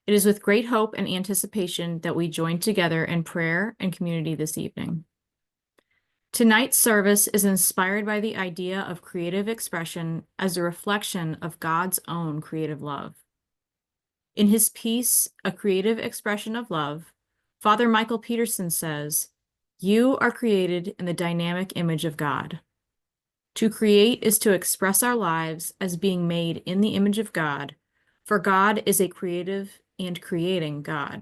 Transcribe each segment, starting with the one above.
It is with great hope and anticipation that we join together in prayer and community this evening. Tonight's service is inspired by the idea of creative expression as a reflection of God's own creative love. In his piece, A Creative Expression of Love, Father Michael Peterson says, "You are created in the dynamic image of God. To create is to express our lives as being made in the image of God, for God is a creative and creating God.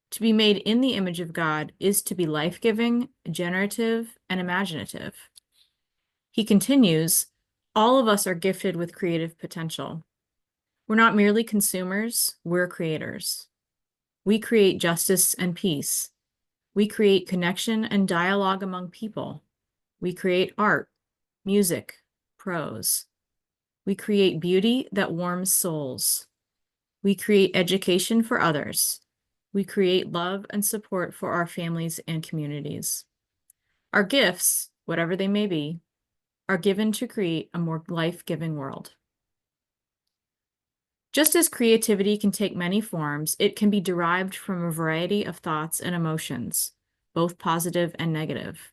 To be made in the image of God is to be life-giving, generative, and imaginative." He continues, "All of us are gifted with creative potential. We're not merely consumers, we're creators. We create justice and peace. We create connection and dialogue among people. We create art, music, prose. We create beauty that warms souls. We create education for others. We create love and support for our families and communities. Our gifts, whatever they may be, are given to create a more life-giving world." Just as creativity can take many forms, it can be derived from a variety of thoughts and emotions, both positive and negative.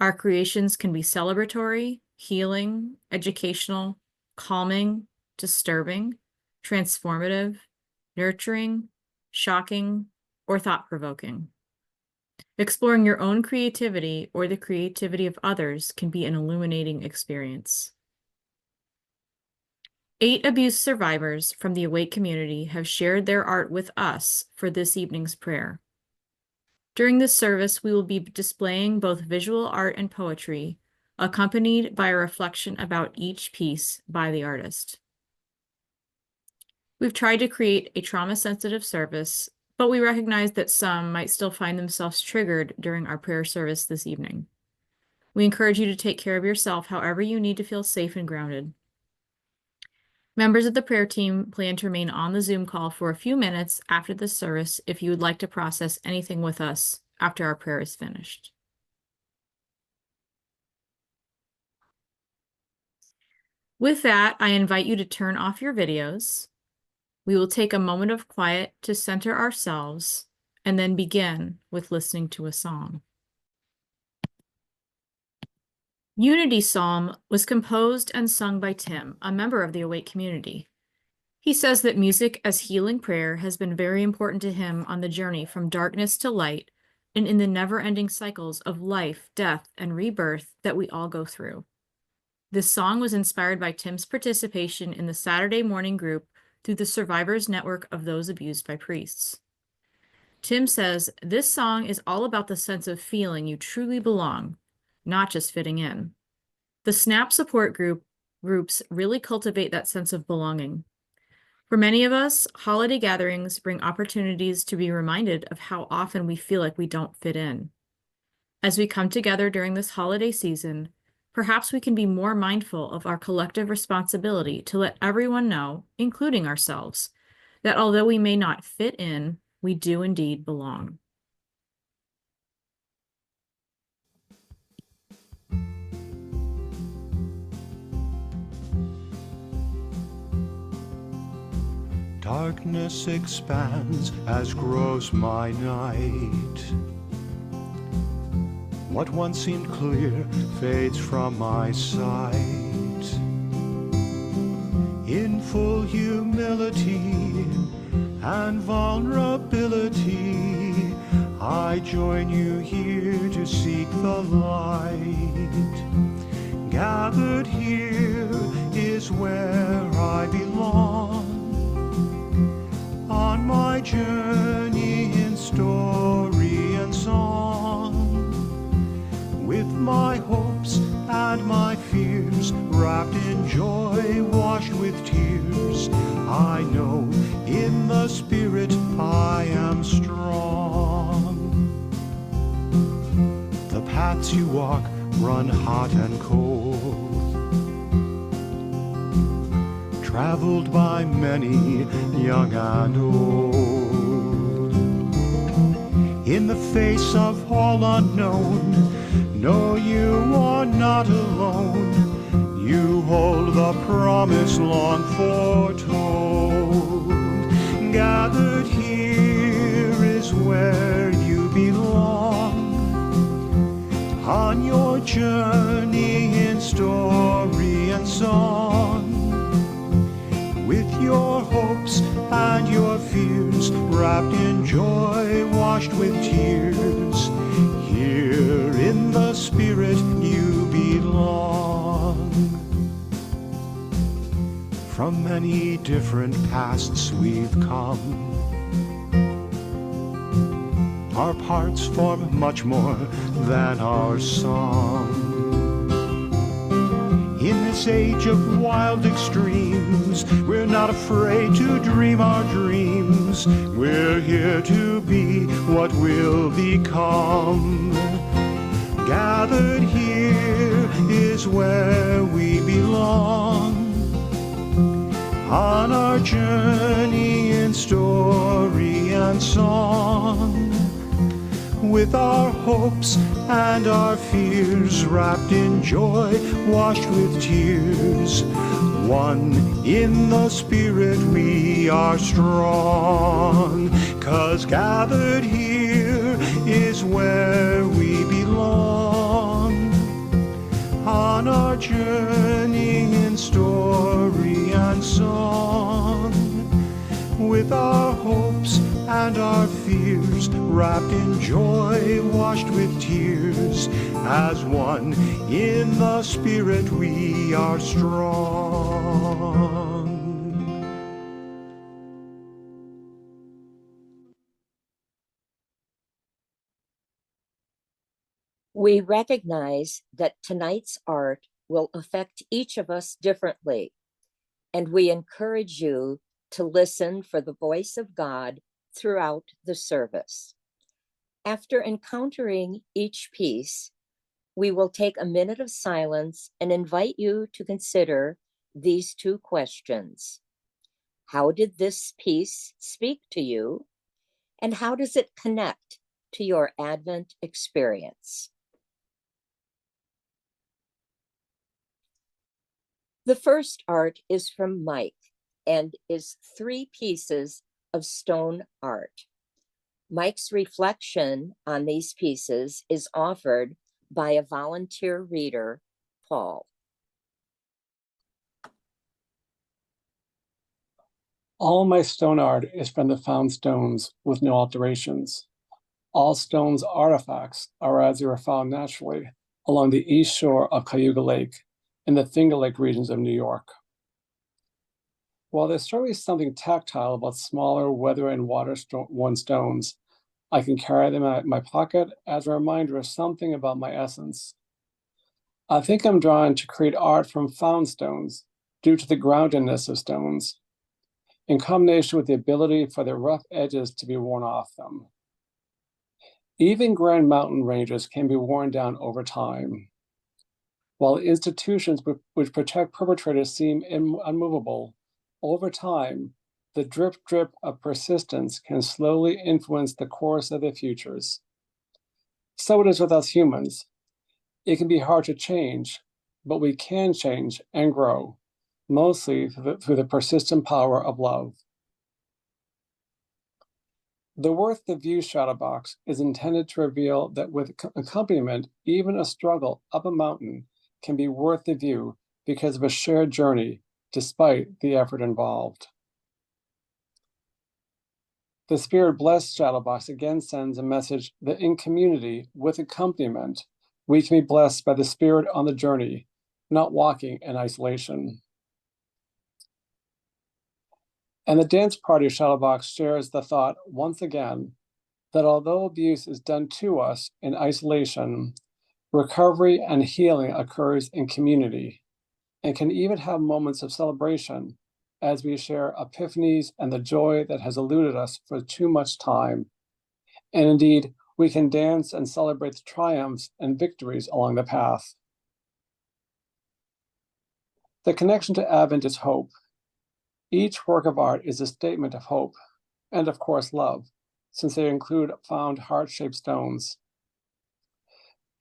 Our creations can be celebratory, healing, educational, calming, disturbing, transformative, nurturing, shocking, or thought-provoking. Exploring your own creativity or the creativity of others can be an illuminating experience. 8 abuse survivors from the Awake community have shared their art with us for this evening's prayer. During this service, we will be displaying both visual art and poetry, accompanied by a reflection about each piece by the artist. We've tried to create a trauma-sensitive service, but we recognize that some might still find themselves triggered during our prayer service this evening. We encourage you to take care of yourself however you need to feel safe and grounded. Members of the prayer team plan to remain on the Zoom call for a few minutes after the service if you would like to process anything with us after our prayer is finished. With that, I invite you to turn off your videos. We will take a moment of quiet to center ourselves and then begin with listening to a song. Unity Psalm was composed and sung by Tim, a member of the Awake community. He says that music as healing prayer has been very important to him on the journey from darkness to light and in the never-ending cycles of life, death, and rebirth that we all go through. This song was inspired by Tim's participation in the Saturday morning group through the Survivors Network of Those Abused by Priests. Tim says, "This song is all about the sense of feeling you truly belong, not just fitting in. The SNAP support groups really cultivate that sense of belonging. For many of us, holiday gatherings bring opportunities to be reminded of how often we feel like we don't fit in. As we come together during this holiday season, perhaps we can be more mindful of our collective responsibility to let everyone know, including ourselves, that although we may not fit in, we do indeed belong." Darkness expands as grows my night. What once seemed clear fades from my sight. In full humility and vulnerability, I join you here to seek the light. Gathered here is where I belong. On my journey in story and song, with my hopes and my fears wrapped in joy, washed with tears, I know in the Spirit I am strong. The paths you walk run hot and cold, traveled by many, young and old. In the face of all unknown, know you are not alone. You hold the promise long foretold. gathered here is where you belong. On your journey in story and song, with your hopes and your fears wrapped in joy, washed with tears, here in the Spirit you belong. From many different pasts we've come. Our parts form much more than our song. In this age of wild extremes, we're not afraid to dream our dreams. We're here to be what we'll become. Gathered here is where we belong. On our journey in story and song, with our hopes and our fears wrapped in joy, washed with tears, one in the Spirit we are strong. 'Cause gathered here is where we belong. On our journey in story and song, with our hopes and our fears wrapped in joy, washed with tears, as one in the Spirit we are strong. We recognize that tonight's art will affect each of us differently, and we encourage you to listen for the voice of God throughout the service. After encountering each piece, we will take a minute of silence and invite you to consider these two questions. How did this piece speak to you? And how does it connect to your Advent experience? The first art is from Mike and is 3 pieces of stone art. Mike's reflection on these pieces is offered by a volunteer reader, Paul. All my stone art is from the found stones with no alterations. All stones artifacts are as they were found naturally along the east shore of Cayuga Lake in the Finger Lake regions of New York. While there's certainly something tactile about smaller weather and water-worn stones, I can carry them in my pocket as a reminder of something about my essence. I think I'm drawn to create art from found stones due to the groundedness of stones, in combination with the ability for the rough edges to be worn off them. Even grand mountain ranges can be worn down over time. While institutions which protect perpetrators seem unmovable, over time, the drip of persistence can slowly influence the course of their futures. So it is with us humans. It can be hard to change, but we can change and grow, mostly through the persistent power of love. The Worth the View shadow box is intended to reveal that with accompaniment, even a struggle up a mountain can be worth the view because of a shared journey, despite the effort involved. The Spirit Blessed shadow box again sends a message that in community, with accompaniment, we can be blessed by the Spirit on the journey, not walking in isolation. And the Dance Party shadow box shares the thought once again that although abuse is done to us in isolation, recovery and healing occurs in community and can even have moments of celebration as we share epiphanies and the joy that has eluded us for too much time. And indeed, we can dance and celebrate the triumphs and victories along the path. The connection to Advent is hope. Each work of art is a statement of hope, and of course love, since they include found heart-shaped stones.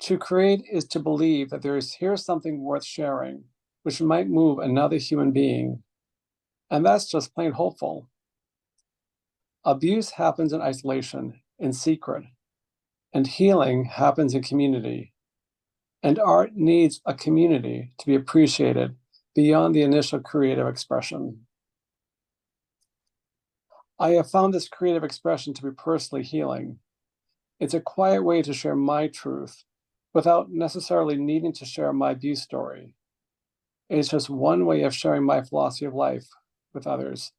To create is to believe that here's something worth sharing, which might move another human being. And that's just plain hopeful. Abuse happens in isolation, in secret, and healing happens in community. And art needs a community to be appreciated beyond the initial creative expression. I have found this creative expression to be personally healing. It's a quiet way to share my truth without necessarily needing to share my abuse story. It's just one way of sharing my philosophy of life with others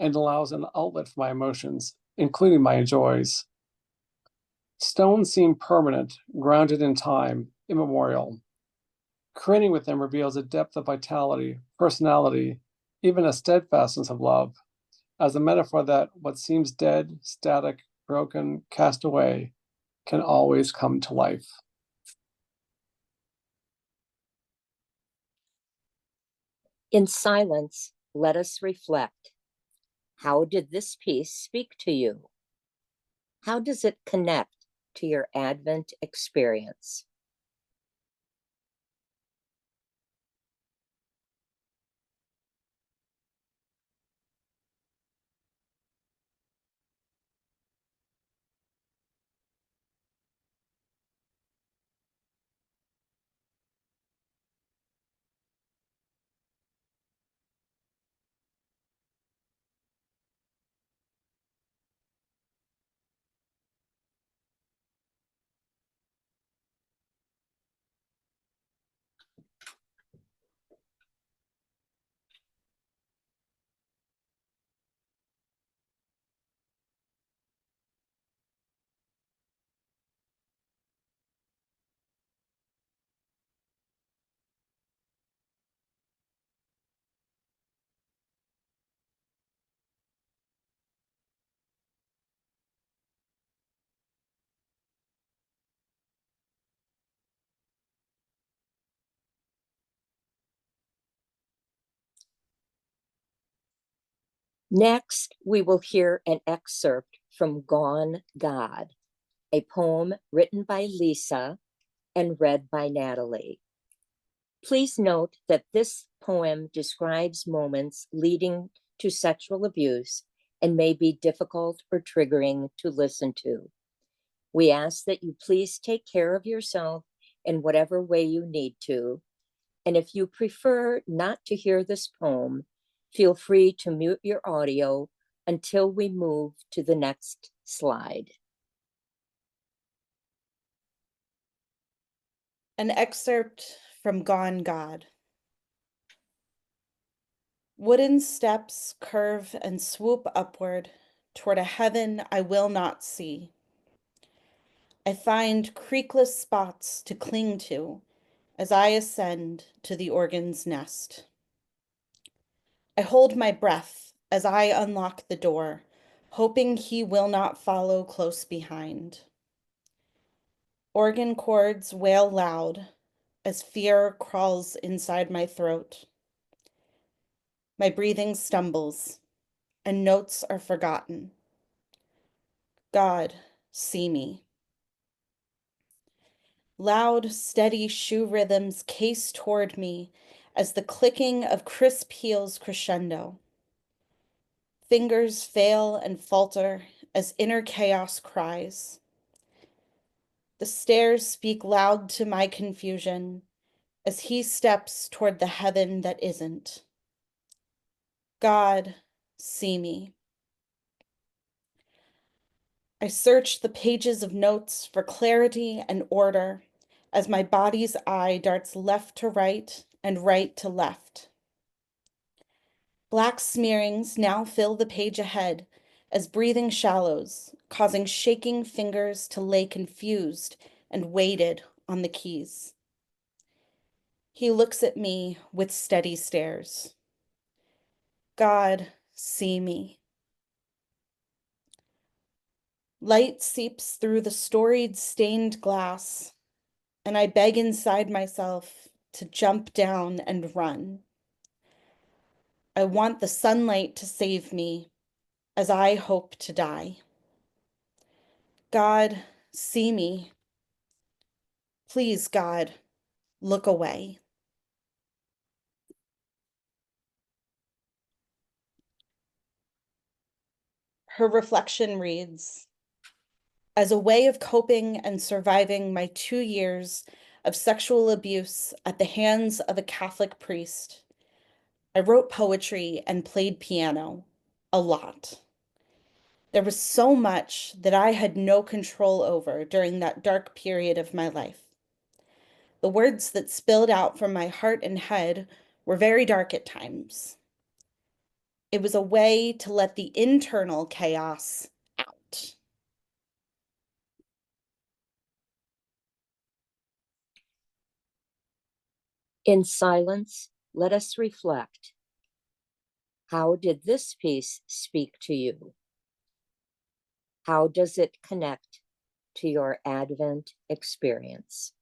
and allows an outlet for my emotions, including my joys. Stones seem permanent, grounded in time, immemorial. Creating with them reveals a depth of vitality, personality, even a steadfastness of love, as a metaphor that what seems dead, static, broken, cast away, can always come to life. In silence, let us reflect. How did this piece speak to you? How does it connect to your Advent experience? Next, we will hear an excerpt from Gone God, a poem written by Lisa and read by Natalie. Please note that this poem describes moments leading to sexual abuse and may be difficult or triggering to listen to. We ask that you please take care of yourself in whatever way you need to. And if you prefer not to hear this poem, feel free to mute your audio until we move to the next slide. An excerpt from Gone God. Wooden steps curve and swoop upward toward a heaven I will not see. I find creakless spots to cling to as I ascend to the organ's nest. I hold my breath as I unlock the door, hoping he will not follow close behind. Organ chords wail loud as fear crawls inside my throat. My breathing stumbles, and notes are forgotten. God, see me. Loud, steady shoe rhythms case toward me as the clicking of crisp heels crescendo. Fingers fail and falter as inner chaos cries. The stairs speak loud to my confusion as he steps toward the heaven that isn't. God, see me. I search the pages of notes for clarity and order as my body's eye darts left to right and right to left. Black smearings now fill the page ahead as breathing shallows, causing shaking fingers to lay confused and weighted on the keys. He looks at me with steady stares. God, see me. Light seeps through the storied stained glass, and I beg inside myself to jump down and run. I want the sunlight to save me as I hope to die. God, see me. Please, God, look away. Her reflection reads, as a way of coping and surviving my 2 years of sexual abuse at the hands of a Catholic priest, I wrote poetry and played piano a lot. There was so much that I had no control over during that dark period of my life. The words that spilled out from my heart and head were very dark at times. It was a way to let the internal chaos out. In silence, let us reflect. How did this piece speak to you? How does it connect to your Advent experience?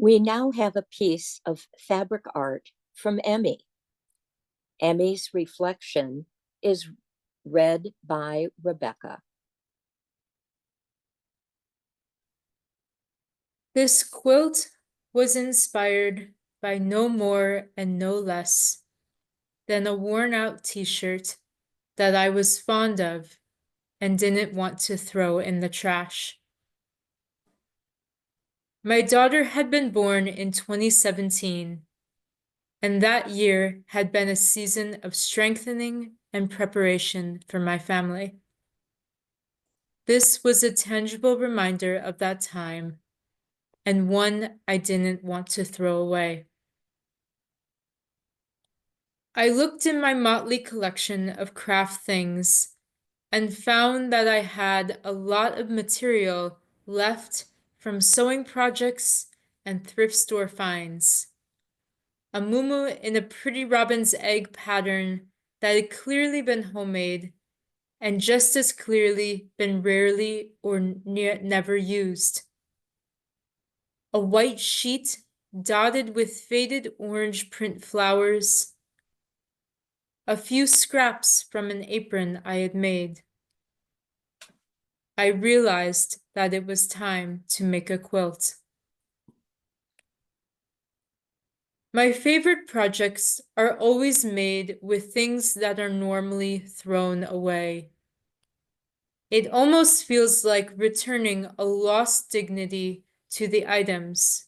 We now have a piece of fabric art from Emmy. Emmy's reflection is read by Rebecca. This quilt was inspired by no more and no less than a worn-out t-shirt that I was fond of and didn't want to throw in the trash. My daughter had been born in 2017, and that year had been a season of strengthening and preparation for my family. This was a tangible reminder of that time, and one I didn't want to throw away. I looked in my motley collection of craft things and found that I had a lot of material left from sewing projects and thrift store finds. A muumuu in a pretty robin's egg pattern that had clearly been homemade and just as clearly been rarely or never used. A white sheet dotted with faded orange print flowers. A few scraps from an apron I had made. I realized that it was time to make a quilt. My favorite projects are always made with things that are normally thrown away. It almost feels like returning a lost dignity to the items.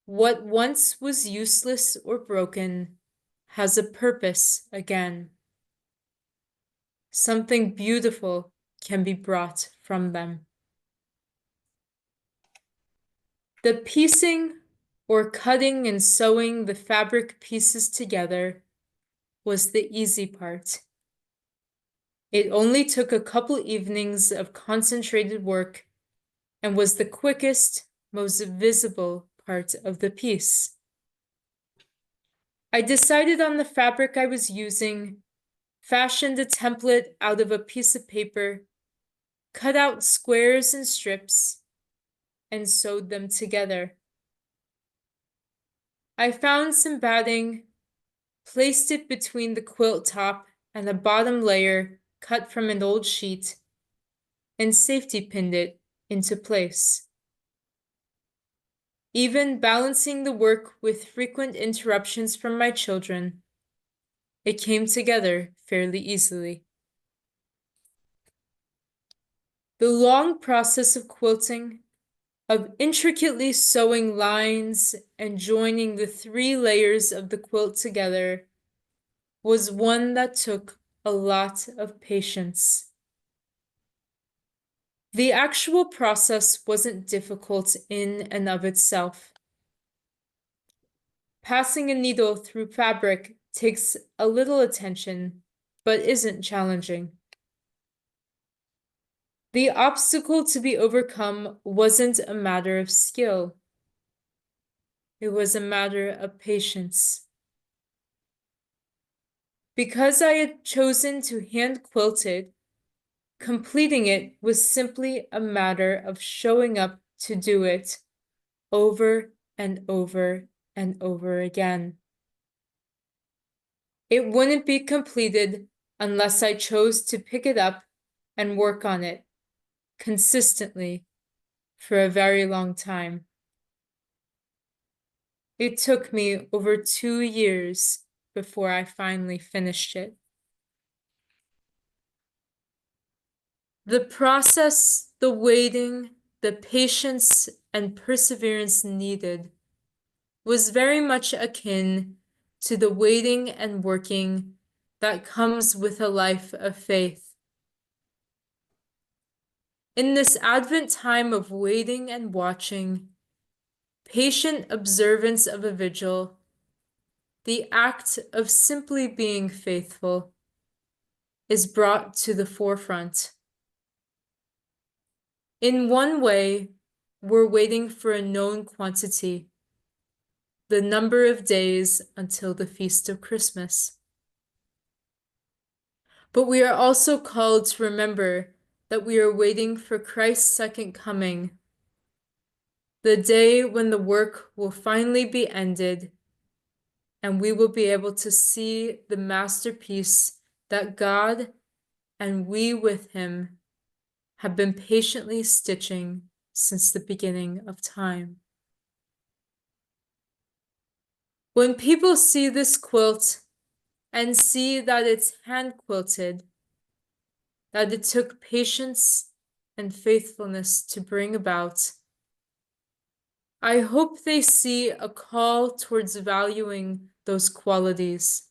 What once was useless or broken has a purpose again. Something beautiful can be brought from them. The piecing or cutting and sewing the fabric pieces together was the easy part. It only took a couple evenings of concentrated work and was the quickest, most visible part of the piece. I decided on the fabric I was using, fashioned a template out of a piece of paper, cut out squares and strips, and sewed them together. I found some batting, placed it between the quilt top and a bottom layer cut from an old sheet, and safety pinned it into place. Even balancing the work with frequent interruptions from my children, it came together fairly easily. The long process of quilting of intricately sewing lines and joining the 3 layers of the quilt together was one that took a lot of patience. The actual process wasn't difficult in and of itself. Passing a needle through fabric takes a little attention, but isn't challenging. The obstacle to be overcome wasn't a matter of skill. It was a matter of patience. Because I had chosen to hand quilt it, completing it was simply a matter of showing up to do it over and over and over again. It wouldn't be completed unless I chose to pick it up and work on it consistently for a very long time. It took me over 2 years before I finally finished it. The process, the waiting, the patience, and perseverance needed was very much akin to the waiting and working that comes with a life of faith. In this Advent time of waiting and watching, patient observance of a vigil, the act of simply being faithful is brought to the forefront. In one way, we're waiting for a known quantity, the number of days until the feast of Christmas. But we are also called to remember that we are waiting for Christ's second coming, the day when the work will finally be ended and we will be able to see the masterpiece that God and we with Him have been patiently stitching since the beginning of time. When people see this quilt and see that it's hand quilted, that it took patience and faithfulness to bring about, I hope they see a call towards valuing those qualities.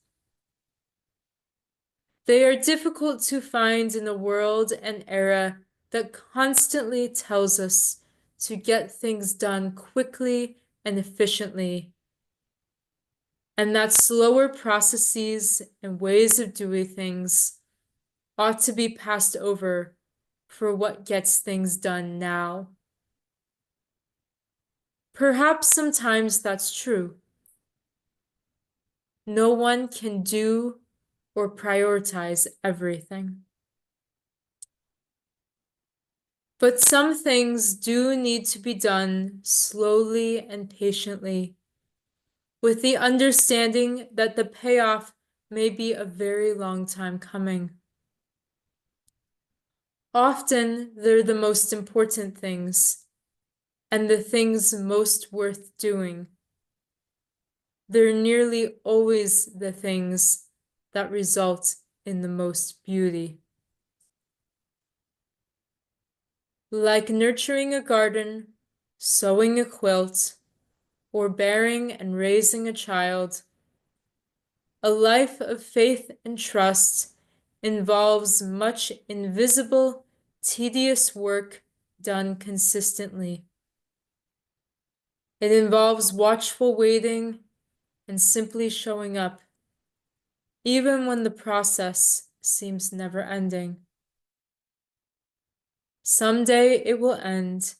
They are difficult to find in a world and era that constantly tells us to get things done quickly and efficiently, and that slower processes and ways of doing things ought to be passed over for what gets things done now. Perhaps sometimes that's true. No one can do or prioritize everything. But some things do need to be done slowly and patiently, with the understanding that the payoff may be a very long time coming. Often, they're the most important things, and the things most worth doing. They're nearly always the things that result in the most beauty. Like nurturing a garden, sewing a quilt, or bearing and raising a child, a life of faith and trust involves much invisible, tedious work done consistently. It involves watchful waiting and simply showing up, even when the process seems never ending. Someday it will end,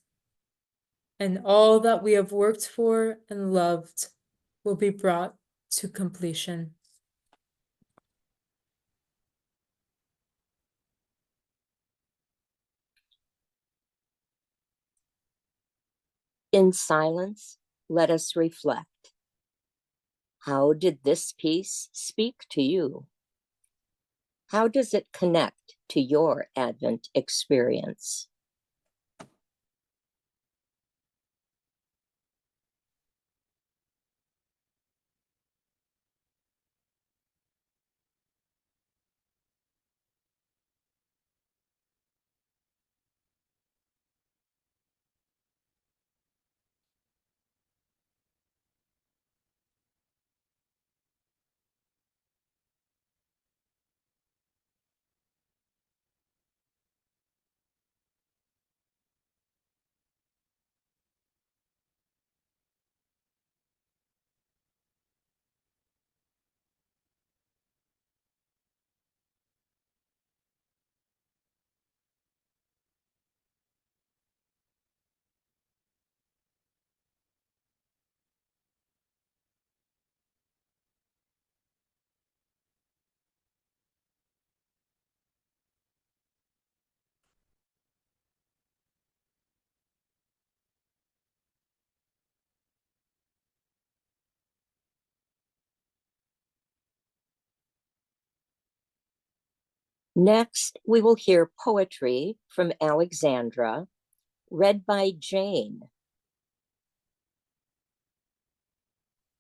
and all that we have worked for and loved will be brought to completion. In silence, let us reflect. How did this piece speak to you? How does it connect to your Advent experience? Next, we will hear poetry from Alexandra, read by Jane.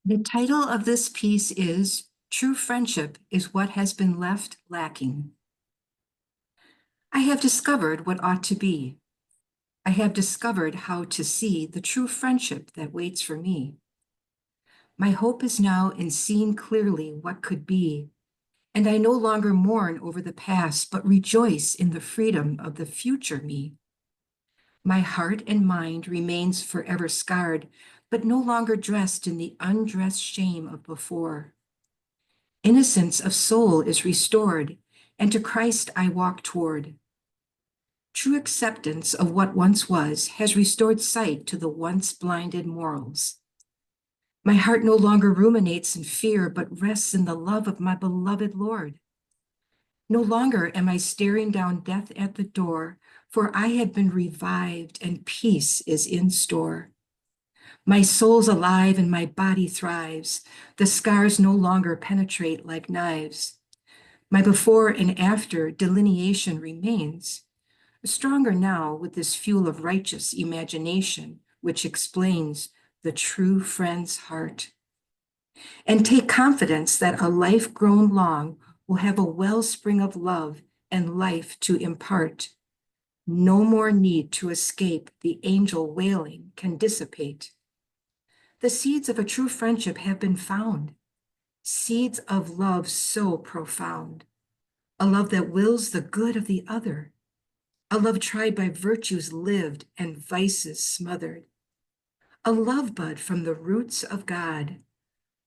The title of this piece is True Friendship is What Has Been Left Lacking. I have discovered what ought to be. I have discovered how to see the true friendship that waits for me. My hope is now in seeing clearly what could be, and I no longer mourn over the past, but rejoice in the freedom of the future me. My heart and mind remains forever scarred, but no longer dressed in the undressed shame of before. Innocence of soul is restored, and to Christ I walk toward. True acceptance of what once was has restored sight to the once blinded morals. My heart no longer ruminates in fear, but rests in the love of my beloved Lord. No longer am I staring down death at the door, for I have been revived and peace is in store. My soul's alive and my body thrives. The scars no longer penetrate like knives. My before and after delineation remains, stronger now with this fuel of righteous imagination, which explains the true friend's heart. And take confidence that a life grown long will have a wellspring of love and life to impart. No more need to escape the angel wailing can dissipate. The seeds of a true friendship have been found, seeds of love so profound, a love that wills the good of the other, a love tried by virtues lived and vices smothered, a love bud from the roots of God,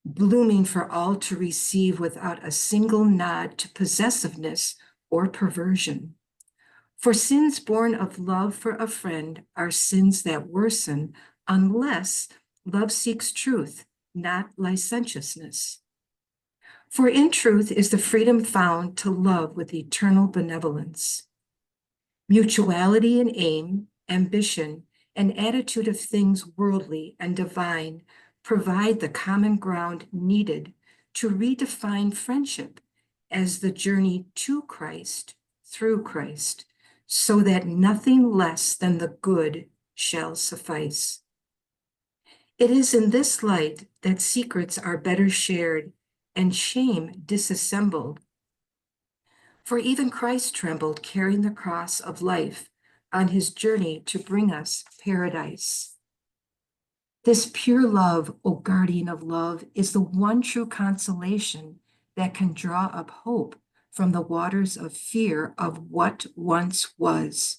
blooming for all to receive without a single nod to possessiveness or perversion. For sins born of love for a friend are sins that worsen unless love seeks truth, not licentiousness. For in truth is the freedom found to love with eternal benevolence. Mutuality in aim, ambition, and attitude of things worldly and divine provide the common ground needed to redefine friendship as the journey to Christ, through Christ, so that nothing less than the good shall suffice. It is in this light that secrets are better shared and shame disassembled. For even Christ trembled carrying the cross of life on his journey to bring us paradise. This pure love, O guardian of love, is the one true consolation that can draw up hope from the waters of fear of what once was.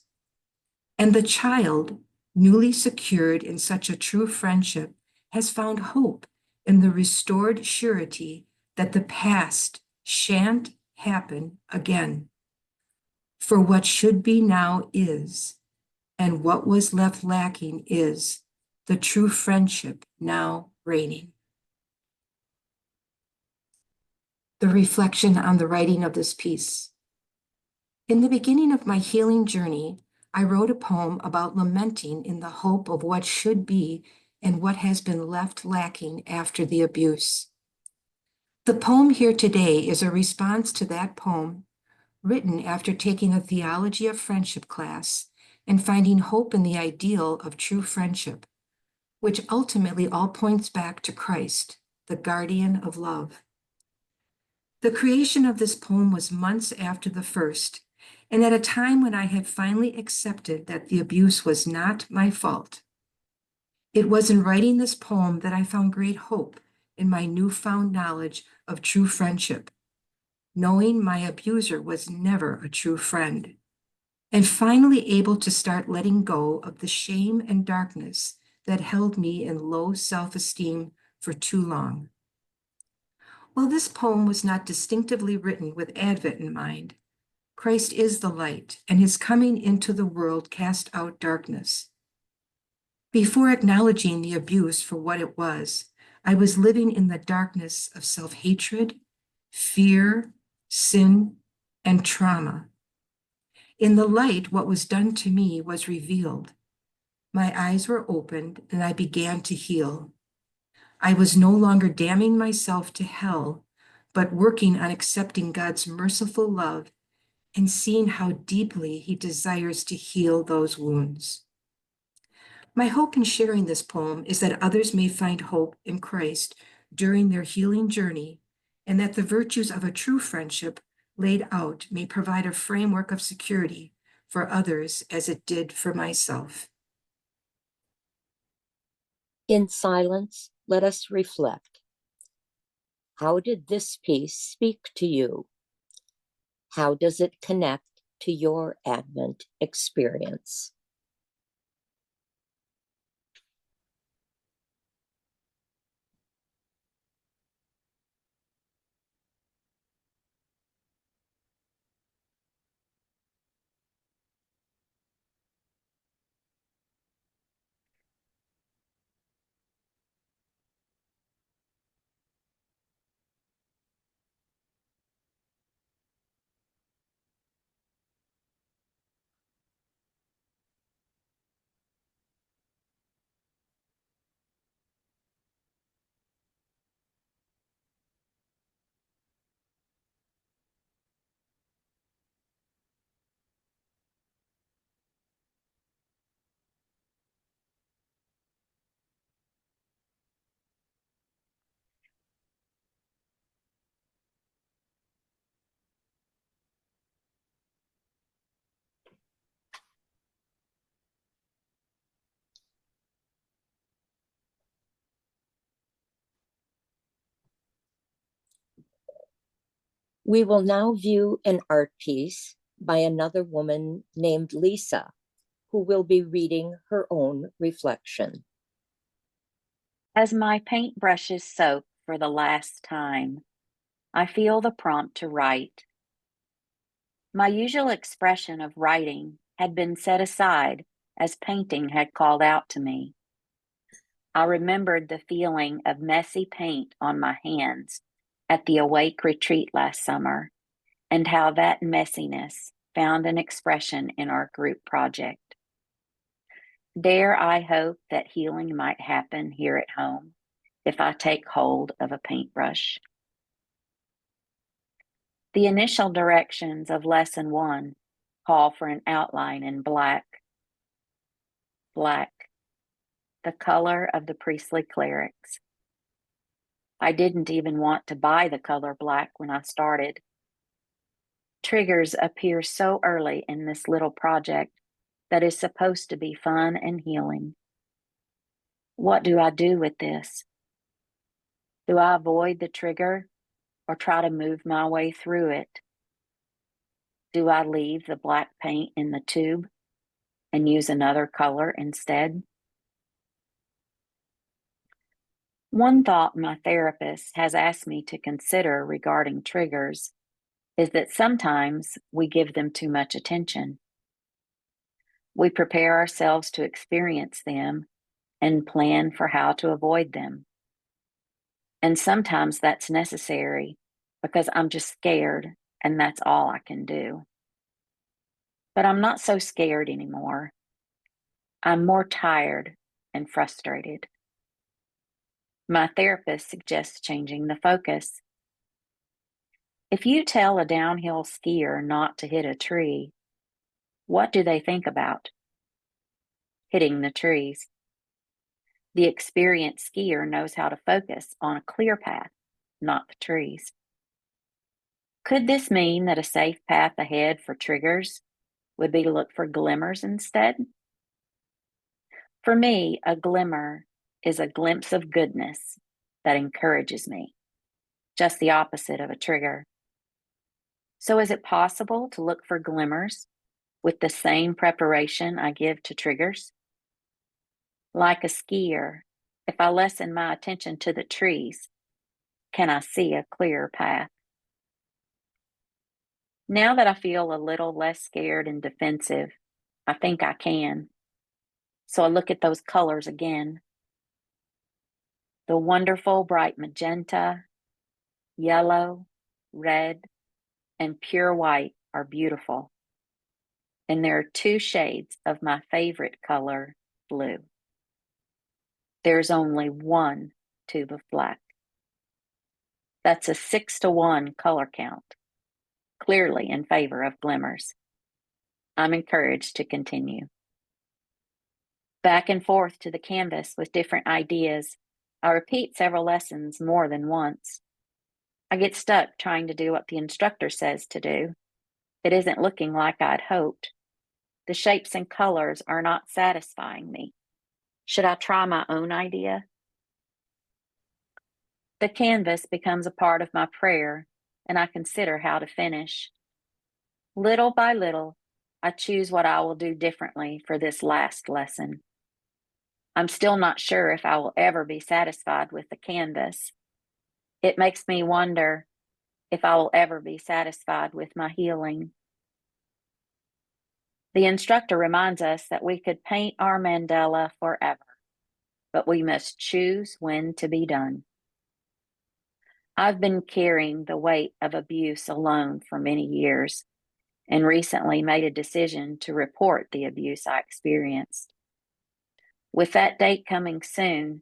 And the child, newly secured in such a true friendship, has found hope in the restored surety that the past shan't happen again. For what should be now is, and what was left lacking is the true friendship now reigning. The reflection on the writing of this piece. In the beginning of my healing journey, I wrote a poem about lamenting in the hope of what should be and what has been left lacking after the abuse. The poem here today is a response to that poem, written after taking a theology of friendship class and finding hope in the ideal of true friendship, which ultimately all points back to Christ, the guardian of love. The creation of this poem was months after the first, and at a time when I had finally accepted that the abuse was not my fault. It was in writing this poem that I found great hope in my newfound knowledge of true friendship, knowing my abuser was never a true friend, and finally able to start letting go of the shame and darkness that held me in low self-esteem for too long. While this poem was not distinctively written with Advent in mind, Christ is the light, and his coming into the world cast out darkness. Before acknowledging the abuse for what it was, I was living in the darkness of self-hatred, fear, sin, and trauma. In the light, what was done to me was revealed. My eyes were opened, and I began to heal. I was no longer damning myself to hell, but working on accepting God's merciful love and seen how deeply he desires to heal those wounds. My hope in sharing this poem is that others may find hope in Christ during their healing journey, and that the virtues of a true friendship laid out may provide a framework of security for others as it did for myself. In silence, let us reflect. How did this piece speak to you? How does it connect to your Advent experience? We will now view an art piece by another woman named Lisa, who will be reading her own reflection. As my paintbrushes soak for the last time, I feel the prompt to write. My usual expression of writing had been set aside as painting had called out to me. I remembered the feeling of messy paint on my hands at the Awake retreat last summer, and how that messiness found an expression in our group project. Dare I hope that healing might happen here at home if I take hold of a paintbrush. The initial directions of Lesson 1 call for an outline in black. Black, the color of the priestly clerics. I didn't even want to buy the color black when I started. Triggers appear so early in this little project that is supposed to be fun and healing. What do I do with this? Do I avoid the trigger or try to move my way through it? Do I leave the black paint in the tube and use another color instead? One thought my therapist has asked me to consider regarding triggers is that sometimes we give them too much attention. We prepare ourselves to experience them and plan for how to avoid them. And sometimes that's necessary because I'm just scared and that's all I can do. But I'm not so scared anymore. I'm more tired and frustrated. My therapist suggests changing the focus. If you tell a downhill skier not to hit a tree, what do they think about? Hitting the trees. The experienced skier knows how to focus on a clear path, not the trees. Could this mean that a safe path ahead for triggers would be to look for glimmers instead? For me, a glimmer is a glimpse of goodness that encourages me, just the opposite of a trigger. So is it possible to look for glimmers with the same preparation I give to triggers? Like a skier, if I lessen my attention to the trees, can I see a clearer path? Now that I feel a little less scared and defensive, I think I can. So I look at those colors again. The wonderful bright magenta, yellow, red, and pure white are beautiful. And there are two shades of my favorite color, blue. There's only one tube of black. That's a 6-to-1 color count. clearly in favor of glimmers. I'm encouraged to continue. Back and forth to the canvas with different ideas, I repeat several lessons more than once. I get stuck trying to do what the instructor says to do. It isn't looking like I'd hoped. The shapes and colors are not satisfying me. Should I try my own idea? The canvas becomes a part of my prayer, and I consider how to finish. Little by little, I choose what I will do differently for this last lesson. I'm still not sure if I will ever be satisfied with the canvas. It makes me wonder if I will ever be satisfied with my healing. The instructor reminds us that we could paint our mandala forever, but we must choose when to be done. I've been carrying the weight of abuse alone for many years, and recently made a decision to report the abuse I experienced. With that date coming soon,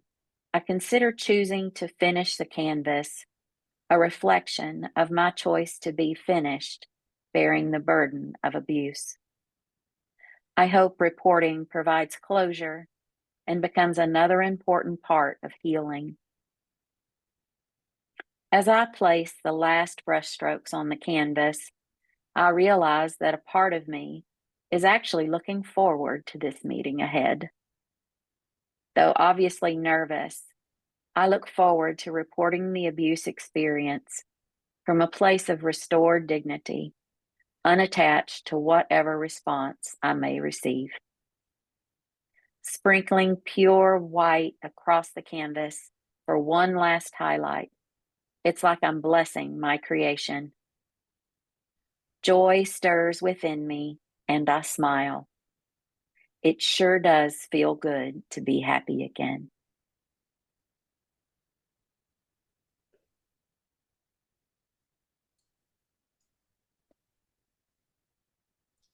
I consider choosing to finish the canvas, a reflection of my choice to be finished, bearing the burden of abuse. I hope reporting provides closure and becomes another important part of healing. As I place the last brushstrokes on the canvas, I realize that a part of me is actually looking forward to this meeting ahead. Though obviously nervous, I look forward to reporting the abuse experience from a place of restored dignity, unattached to whatever response I may receive. Sprinkling pure white across the canvas for one last highlight, it's like I'm blessing my creation. Joy stirs within me, and I smile. It sure does feel good to be happy again.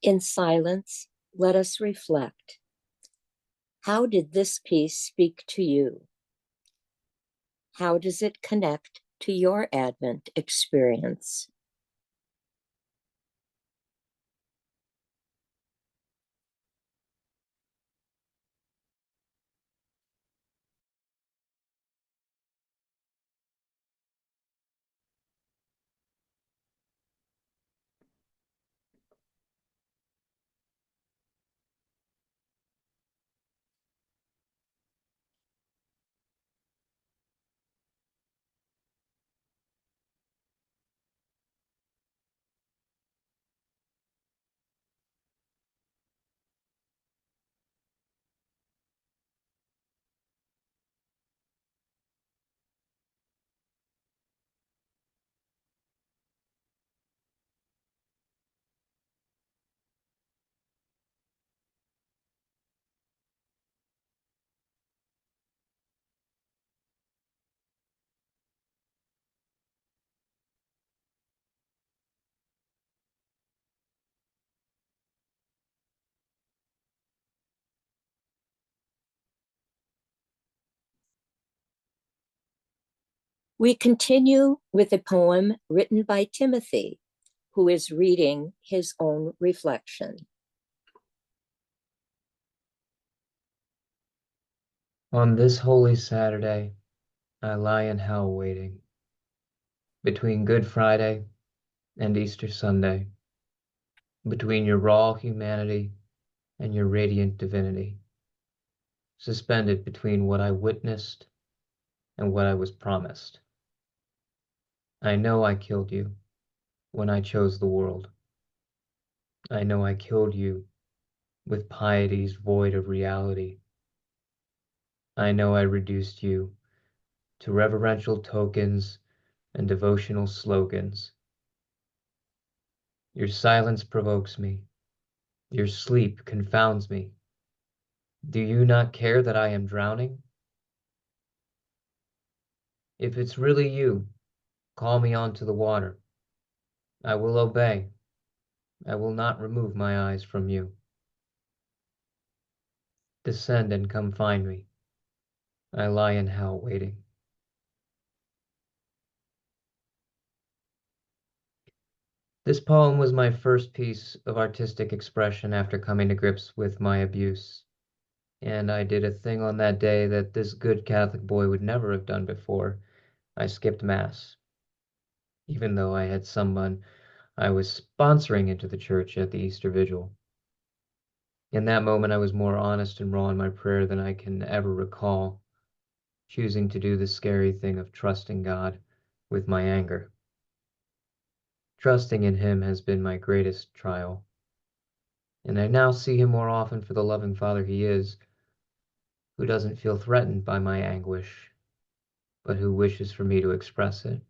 In silence, let us reflect. How did this piece speak to you? How does it connect to your Advent experience? We continue with a poem written by Timothy, who is reading his own reflection. On this holy Saturday, I lie in hell waiting, between Good Friday and Easter Sunday, between your raw humanity and your radiant divinity, suspended between what I witnessed and what I was promised. I know I killed you when I chose the world. I know I killed you with piety's void of reality. I know I reduced you to reverential tokens and devotional slogans. Your silence provokes me. Your sleep confounds me. Do you not care that I am drowning? If it's really you, call me onto the water. I will obey. I will not remove my eyes from you. Descend and come find me. I lie in hell waiting. This poem was my first piece of artistic expression after coming to grips with my abuse. And I did a thing on that day that this good Catholic boy would never have done before. I skipped Mass, even though I had someone I was sponsoring into the church at the Easter Vigil. In that moment, I was more honest and raw in my prayer than I can ever recall, choosing to do the scary thing of trusting God with my anger. Trusting in Him has been my greatest trial, and I now see Him more often for the loving Father He is, who doesn't feel threatened by my anguish, but who wishes for me to express it.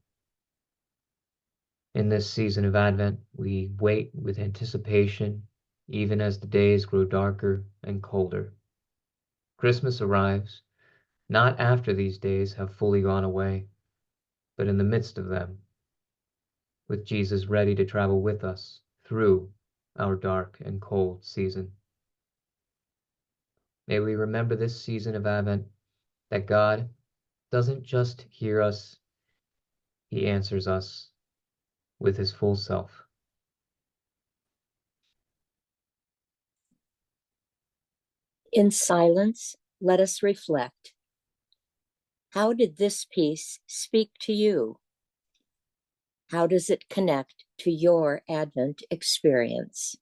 In this season of Advent, we wait with anticipation, even as the days grow darker and colder. Christmas arrives, not after these days have fully gone away, but in the midst of them, with Jesus ready to travel with us through our dark and cold season. May we remember this season of Advent that God doesn't just hear us, He answers us with His full self. In silence, let us reflect. How did this piece speak to you? How does it connect to your Advent experience?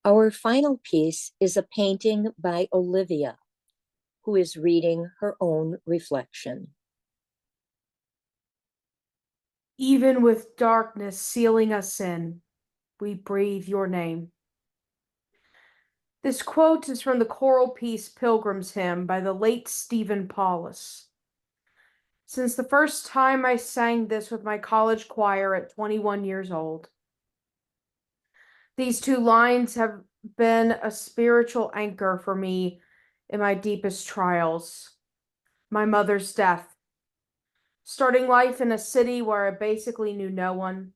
Our final piece is a painting by Olivia, who is reading her own reflection. Even with darkness sealing us in, we breathe your name. This quote is from the choral piece Pilgrim's Hymn by the late Stephen Paulus. Since the first time I sang this with my college choir at 21 years old, these two lines have been a spiritual anchor for me in my deepest trials. My mother's death, starting life in a city where I basically knew no one,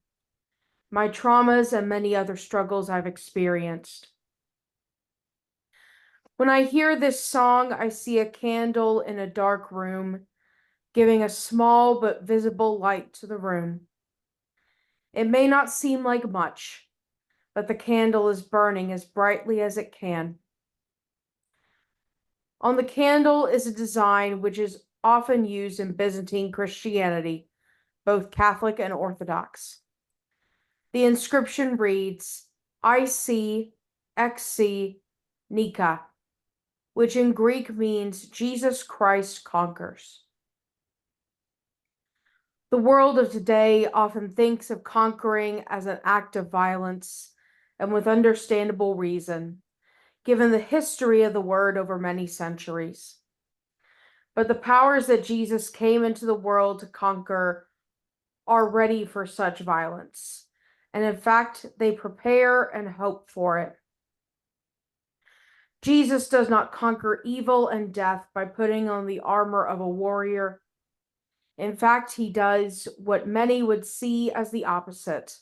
my traumas and many other struggles I've experienced. When I hear this song, I see a candle in a dark room, giving a small but visible light to the room. It may not seem like much, but the candle is burning as brightly as it can. On the candle is a design which is often used in Byzantine Christianity, both Catholic and Orthodox. The inscription reads, IC XC Nika, which in Greek means Jesus Christ conquers. The world of today often thinks of conquering as an act of violence, and with understandable reason, given the history of the word over many centuries. But the powers that Jesus came into the world to conquer are ready for such violence, and in fact, they prepare and hope for it. Jesus does not conquer evil and death by putting on the armor of a warrior. In fact, he does what many would see as the opposite.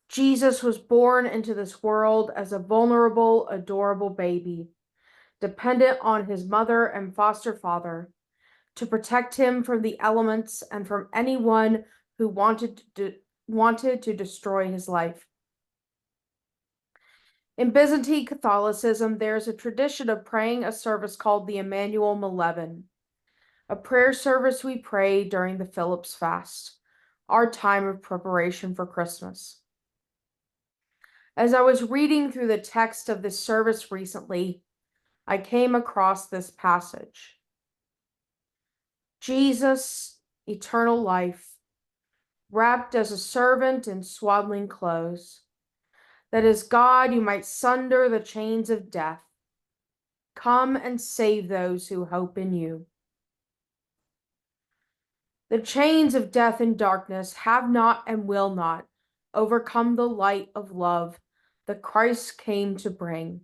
Jesus was born into this world as a vulnerable, adorable baby, dependent on his mother and foster father, to protect him from the elements and from anyone who wanted to destroy his life. In Byzantine Catholicism, there is a tradition of praying a service called the Emmanuel Malevolent, a prayer service we pray during the Philip's fast, our time of preparation for Christmas. As I was reading through the text of this service recently, I came across this passage. Jesus, eternal life, wrapped as a servant in swaddling clothes, that as God you might sunder the chains of death. Come and save those who hope in you. The chains of death and darkness have not and will not overcome the light of love that Christ came to bring.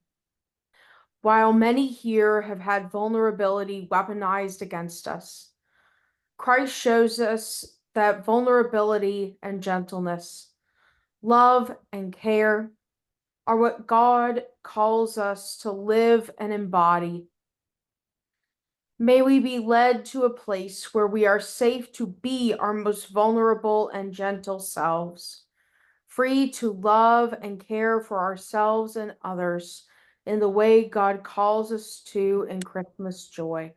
While many here have had vulnerability weaponized against us, Christ shows us that vulnerability and gentleness, love and care are what God calls us to live and embody. May we be led to a place where we are safe to be our most vulnerable and gentle selves, free to love and care for ourselves and others in the way God calls us to in Christmas joy.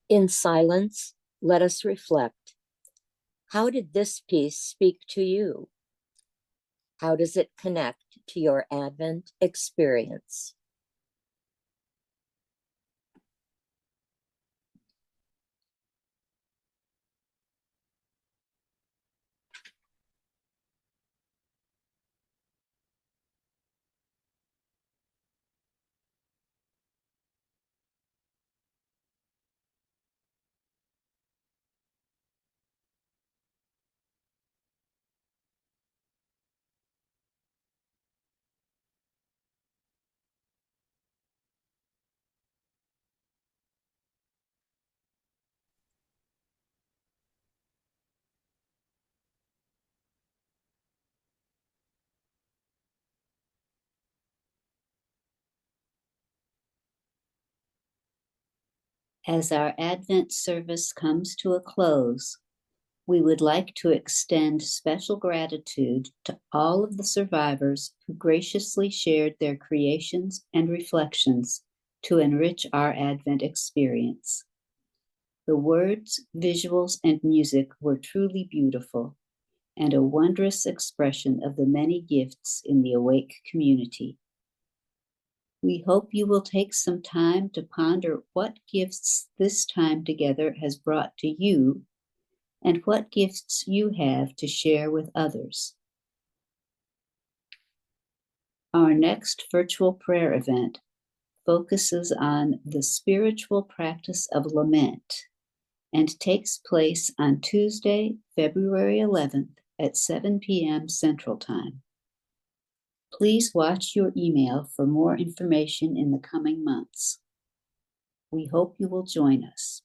In silence, let us reflect. How did this piece speak to you? How does it connect to your Advent experience? As our Advent service comes to a close, we would like to extend special gratitude to all of the survivors who graciously shared their creations and reflections to enrich our Advent experience. The words, visuals, and music were truly beautiful and a wondrous expression of the many gifts in the Awake community. We hope you will take some time to ponder what gifts this time together has brought to you and what gifts you have to share with others. Our next virtual prayer event focuses on the spiritual practice of lament and takes place on Tuesday, February 11th at 7 p.m. Central Time. Please watch your email for more information in the coming months. We hope you will join us.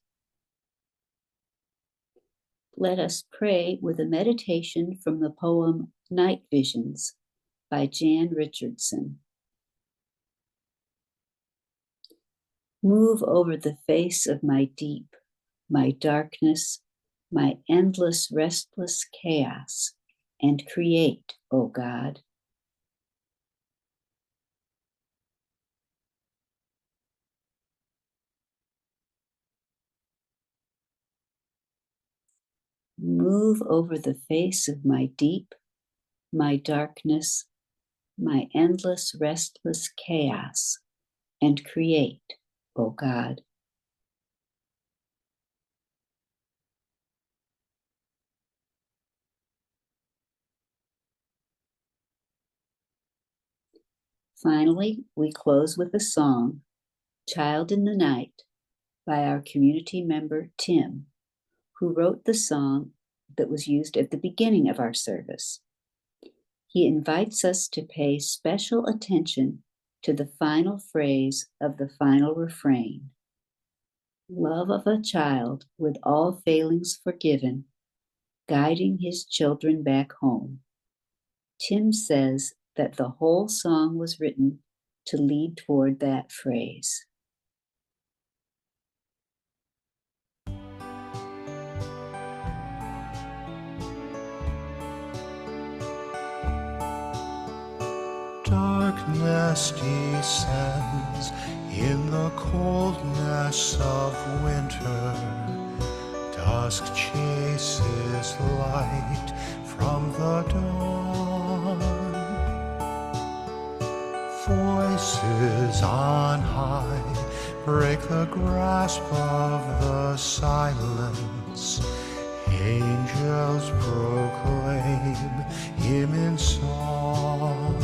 Let us pray with a meditation from the poem Night Visions by Jan Richardson. Move over the face of my deep, my darkness, my endless, restless chaos, and create, O God. Move over the face of my deep, my darkness, my endless, restless chaos, and create, O God. Finally, we close with a song, Child in the Night, by our community member, Tim, who wrote the song that was used at the beginning of our service. He invites us to pay special attention to the final phrase of the final refrain. Love of a child with all failings forgiven, guiding his children back home. Tim says that the whole song was written to lead toward that phrase. darkness descends in the coldness of winter. Dusk chases light from the dawn. Voices on high break the grasp of the silence. Angels proclaim him in song.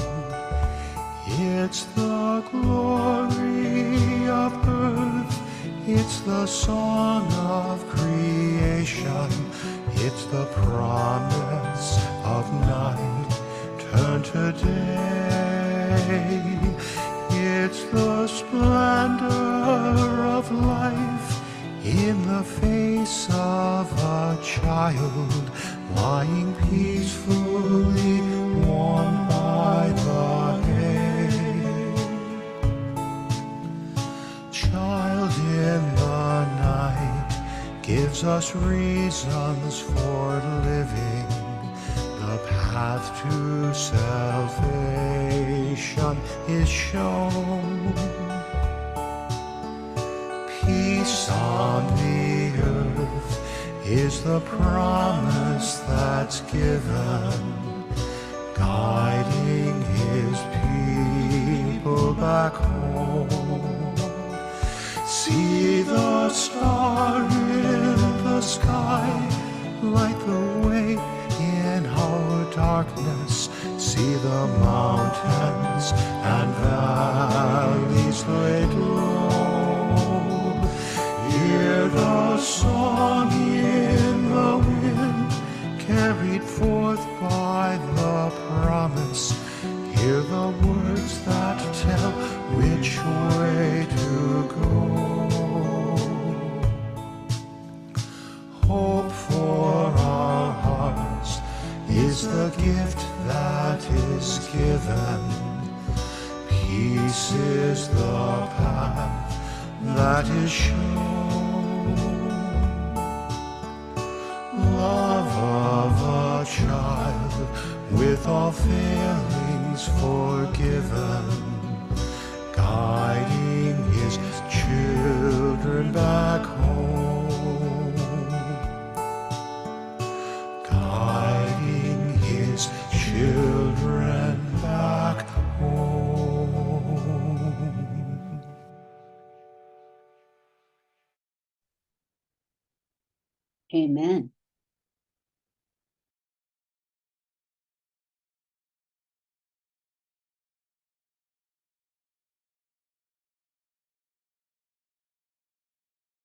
It's the glory of earth, it's the song of creation, it's the promise of night turned to day. It's the splendor of life in the face of a child lying peacefully warmed by the hay. Child in the night gives us reasons for living. The path to salvation is shown. Peace on the earth is the promise that's given, guiding his people back home. See the star in the sky, light the way in our darkness. See the mountains and valleys laid low. Hear the song in the wind, carried forth by the promise. Hear the words that tell which way to go. Hope for our hearts is the gift that is given. Peace is the path that is shown. Love of a child with all failings forgiven, guiding his children back home, guiding his children back home. Amen.